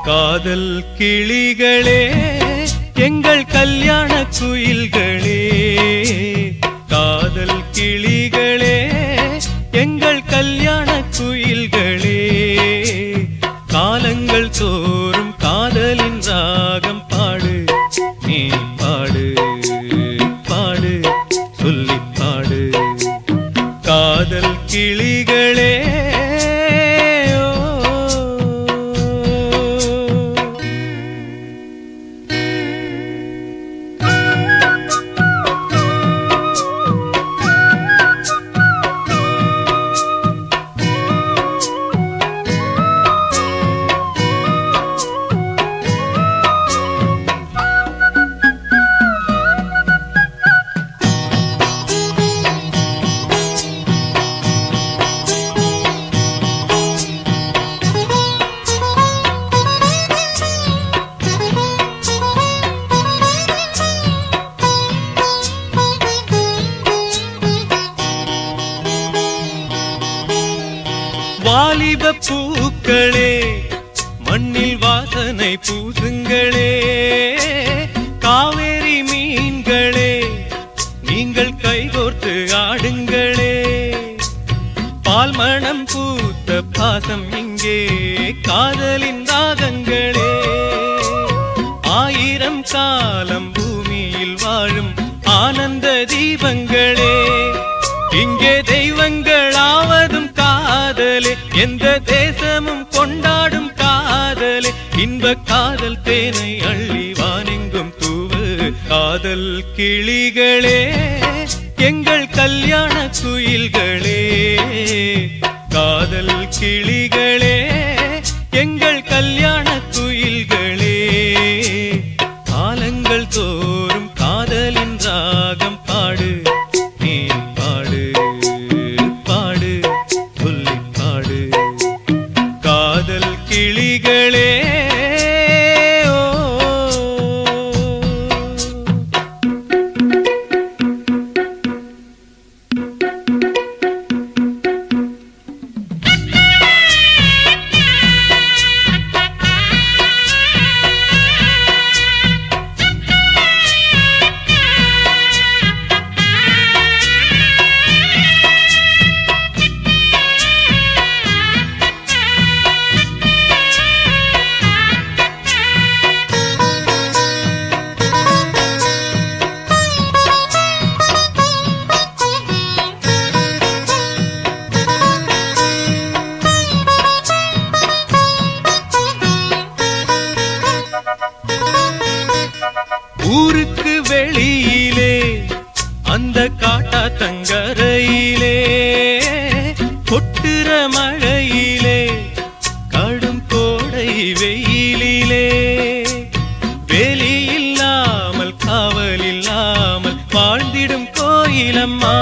காதல் கிளிகளே எங்கள் கல்யாண குயில்களே, காதல் கிளிகளே எங்கள் கல்யாண குயில்களே, காலங்கள் தோறும் காதலின் ராகம் பாடு, நீ பாடு பாடு சொல்லி பாடு. காதல் கிளிகளே வாலிப பூக்களே மண்ணில் வாசனை பூசுங்களே, காவேரி மீன்களே நீங்கள் கைகோர்த்து ஆடுங்களே, பால் மணம் பூத்த பாசம் இங்கே காதலின் ராகங்களே, ஆயிரம் காலம் பூமியில் வாழும் ஆனந்த தீபங்களே, இங்கே தெய்வங்களாவதும் காதலே, எந்த தேசமும் கொண்டாடும் காதலே, இன்ப காதல் தேனை அள்ளி வானெங்கும் தூவு. காதல் கிளிகளே எங்கள் கல்யாண குயில்களே, காதல் கிளிகளே எங்கள் கல்யாண குயில்களே, காலங்கள் தோறும் காதலின் ராகம் பாடு, நீ பாடு பாடு சொல்லி பாடு. காதல் கிளிகளே ஊருக்கு வெளியிலே அந்த காட்டா தங்கரையிலே, கொட்டுற மழையிலே கடும் கோடை வெயிலிலே, வேலி இல்லாமல் காவல் இல்லாமல் வாழ்ந்திடும் கோயிலம்மா,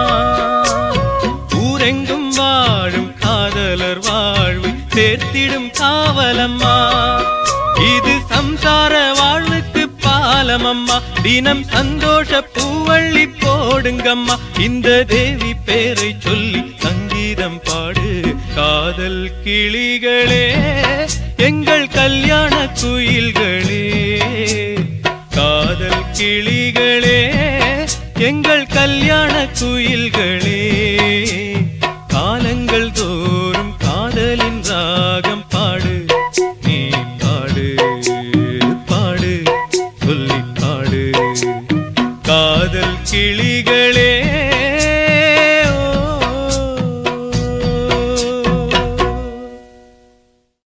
ஊரெங்கும் வாழும் காதலர் வாழ்வு சேர்த்திடும் காவலம்மா, இது சம்சார வாழ்வுக்கு பாலமம்மா, தினம் சந்தோஷ பூவள்ளி போடுங்கம்மா, இந்த தேவி பேரை சொல்லி சங்கீதம் பாடு. காதல் கிளிகளே எங்கள் கல்யாண குயில்களே, காதல் கிளிகளே எங்கள் கல்யாண குயில்களே,